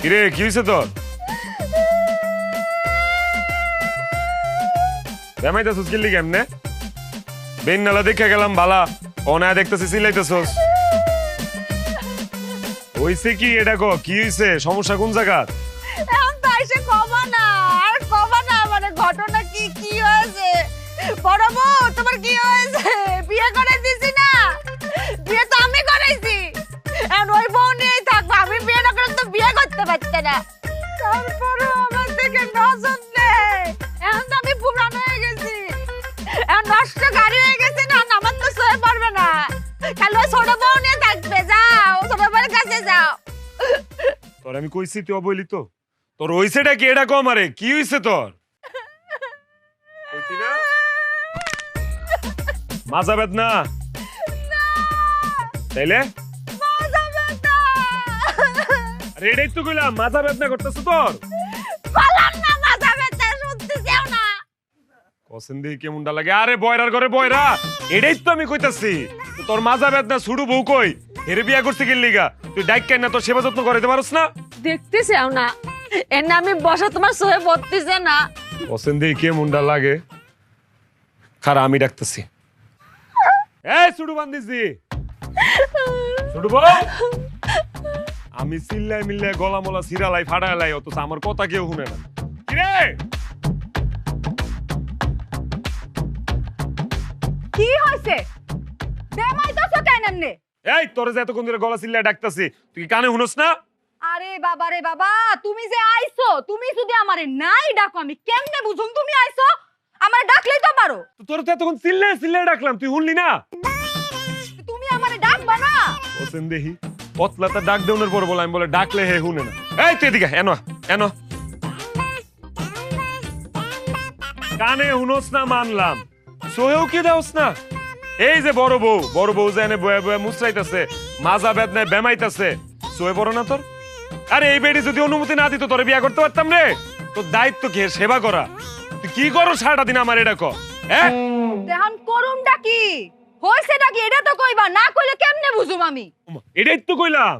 কিরে কি হয়েছে তোর? বেমাইতেছিস কিল্লি কেমনে? বেন নালা দেখে গেলাম বালা, অনায় দেখতেছি সিলাইতেছস। হইছে কি এটা কো? কি হইছে? সমস্যা কোন জায়গা? এখন তো এসে কমা না, আর কমা না, মানে ঘটনা কি কি হয়েছে? বড় বউ তোমার কি হয়েছে? বিয়ে করে দিছি না? বিয়ে তো আমি করাইছি, এখন ওই বউ নিয়েই থাকবো। আমি বিয়ে না করলে তো বিয়ে করতে পারতে না। তারপরে আমার থেকে নজর নেই। এখন তো আমি পুরান হয়ে গেছি, এখন নষ্ট গাড়ি হয়ে গেছে না, আমার তো সয়ে পড়বে না। খালি ওই ছোট বউ নিয়ে থাকবে। যাও ছোট বউয়ের কাছে যাও। তোর আমি কইছি তুই অবইলি তো? তোর হইছেটা কি এটা কম? আরে কি হইছে তোর? কইছি না মাজা বেদনা? তাইলে মাজা ব্যথা। আরে এটাই তো কইলাম, মাজা বেদনা করতেছ তোর? বললাম না মাজা ব্যথা, শুনতে চাও না? পছন্দ কেমনটা লাগে? আরে বয়রার ঘরে বয়রা, এটাই তো আমি কইতাছি। তো তোর মাজা বেদনা ছুড়ু বউ কই? এরে বিয়া করতে গেলি লিগা তুই ডাইক কেন না? তোর সেবা যত্ন করতে পারছ না? দেখতে চাও না? এর নামে বসা তোমার সহে বলতেছে না? পছন্দ কেমনটা লাগে? খারা আমি ডাকতেছি। এই ছুড়ু বান্দিছি, ছুড়ু বউ। আমি চিল্লাই মিল্লাই গলা মলা সিরালাই ফাড়ালাই, অথচ আমার কথা কেউ শুনে না। কিরে কি হইছে? বেমাই তো কেন এমনে? এই তোর যে এতক্ষণ ধরে গলা চিল্লাই ডাকতেছি, তুই কি কানে শুনস না? আরে বাবা রে বাবা, তুমি যে আইছো, তুমি যদি আমারে নাই ডাকো আমি কেমনে বুঝুম তুমি আইছো? আমারে ডাকলেই তো পারো। তো তোর তো এতক্ষণ চিল্লাই চিল্লাই ডাকলাম, তুই শুনলি না? তুমি আমারে ডাকবা না? ওসেন দেহি পতলাটা ডাক দেউনের পর বলে, আমি বলে ডাকলে হে শুনে না। এই তুই এদিকে এনো এনো। কানে শুনস না মানলাম, সোহেও কি দেওস না? এই যে বড় বউ যে এনে বয়ে বয়ে মুচড়াইতেছে, মাজা বেদনায় বেমাইতেছে, সোহে বড় না তোর? আরে এই বেডি যদি অনুমতি না দিত তোরে বিয়া করতে পারতাম রে? তোর দায়িত্ব কি এর সেবা করা? তুই কি করো সারাটা দিন আমার? এটা কর। হ্যাঁ দেহান করুমটা কি হইছেটা কি এটা তো কইবা, না কইলে কেমনে বুঝুম আমি? এটাই তো কইলাম,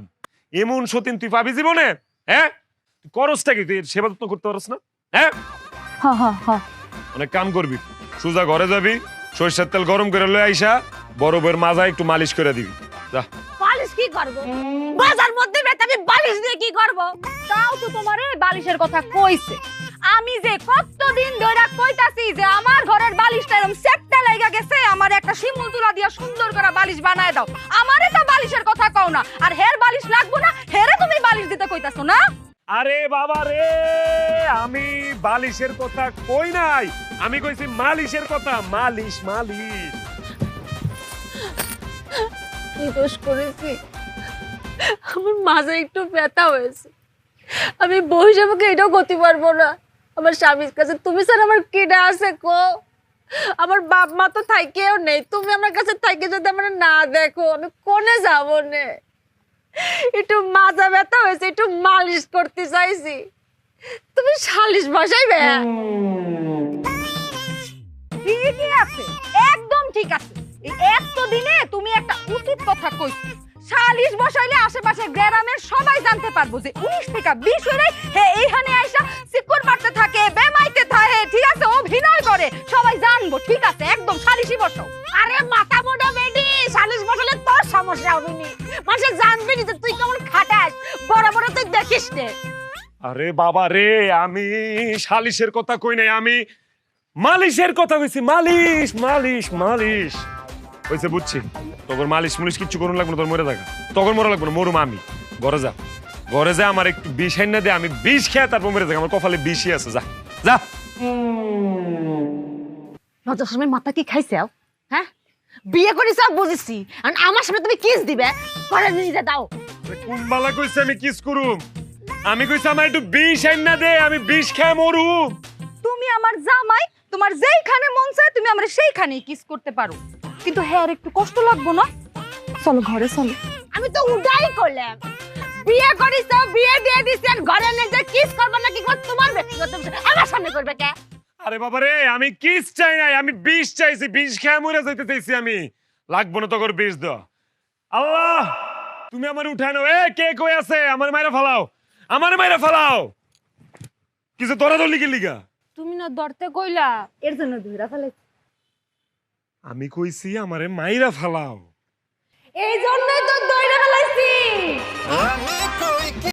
এমন সতীন তুই পাবি জীবনে? হ্যাঁ তুই করসটা কি? তুই এর সেবা যত্ন করতে পারস না? হ্যাঁ হা হা হা। অনেক কাম করবি, সোজা ঘরে যাবি, সরিষার তেল গরম করে লয়ে আইসা বড় বউয়ের মাজা একটু মালিশ করে দিবি। যা। বালিশ কি করব? বাজার মধ্যে বেটা আমি বালিশ দিয়ে কি করব? তাও তো তোমারে বালিশের কথা কইছে। আমি যে কতদিন ধরে কইতাছি যে আমার ঘরের বালিশটা এরকম সেটটা লাগা গেছে, আমার একটা শিমুল তুলা দিয়া সুন্দর করে বালিশ বানায় দাও। আমারে তো বালিশের কথা কও না, আর হের বালিশ লাগবো না, হেরে তুমি বালিশ দিতে কইতাছো না? আরে বাবা রে, আমি বালিশের কথা কই নাই, আমি কইছি মালিশের কথা। মালিশ মালিশ। কি দোষ করেছি? আমার মাঝে একটু ব্যথা হয়েছে, আমি বউ হিসাবে এটাও করতে পারবো না। আমার স্বামীর কাছে তুমি স্যার আমার কেডা আছে কো? আমার বাপ মা তো থাইকেও নেই, তুমি আমার কাছে থাইকে যদি আমার না দেখো আমি কোনে যাবো নে? একটু মাজা ব্যথা হয়েছে, একটু মালিশ করতে চাইছি, তুমি সালিশ বসাইবে? ঠিকই আছে, একদম ঠিক আছে। এই এতদিনে তুমি একটা উচিত কথা কইছো। সালিশ বসাইলে আশেপাশে গ্রামের সবাই জানতে পারবো যে 19 থেকে 20 হইলে হে এইখানে আইসা সিকুর মারতে থাকে, বেমাইতে থাকে, ঠিক আছে, অভিনয় করে, সবাই জানবো। ঠিক আছে, একদম সালিশই বসাও। আরে মাথা মোটা বেডি, সালিশ বসালে তোর সমস্যা হবে নি, মানুষ জানবে নি যে তুই কেমন খাটাস, বড় বড় তুই দেখিস নে। আরে বাবা রে, আমি সালিশের কথা কই নাই, আমি মালিশের কথা কইছি। মালিশ মালিশ মালিশ হইছে, বুঝছি। তোর মালিশ মুলিশ কিচ্ছু করুন লাগবে না, তোর মরে থাকা তখন মরা লাগবে না, মরুম আমি। ঘরে যা, ঘরে যা, আমার একটু বিষ আইনা দে, আমি বিষ খেয়ে তারপর মরে থাকা, আমার কপালে বিষই আছে। যা যা। লজ্জার সময় মাথা কি খাইছে? হ্যাঁ, বিয়ে করিস বুঝেছি, আর আমার সামনে তুমি কিস দিবে? ঘরে নিজে দাও। কুম্বালা কইছে আমি কিস করুম? আমি কইছি আমার একটু বিষ আইনা দে, আমি বিষ খেয়ে মরুম। তুমি আমার জামাই, তোমার যেইখানে মন চায় তুমি আমার সেইখানেই কিস করতে পারো, কিন্তু হ্যাঁ একটু কষ্ট লাগবো না? চলো ঘরে চলো। আমি তো উডাই করলাম, বিয়ে করিস, বিয়ে দিয়ে দিছি, আর ঘরে নিয়ে যা কিস করবে না কি করবে তোমার ব্যক্তিগত বিষয়, আমার সামনে করবে কে? আরে বাবা রে, আমি কিস চাই নাই, আমি বিষ চাইছি, বিষ খেয়ে মরে যাইতে চাইছি আমি। লাগবো না তোর বিষ দাও। আল্লাহ তুমি আমার উঠায় নাও। এ কে কই আছে? আমার মাইরা ফালাও। আমারে মাইরা ফালাও কিছু দরাদরি কি লিগা তুমি না ধরতে কইলা এর জন্য ধইরা ফেলাইছি। আমি কইছি আমারে মাইরা ফালাও এই জন্যই তো ধইরা ফেলাইছি। আমি কই কি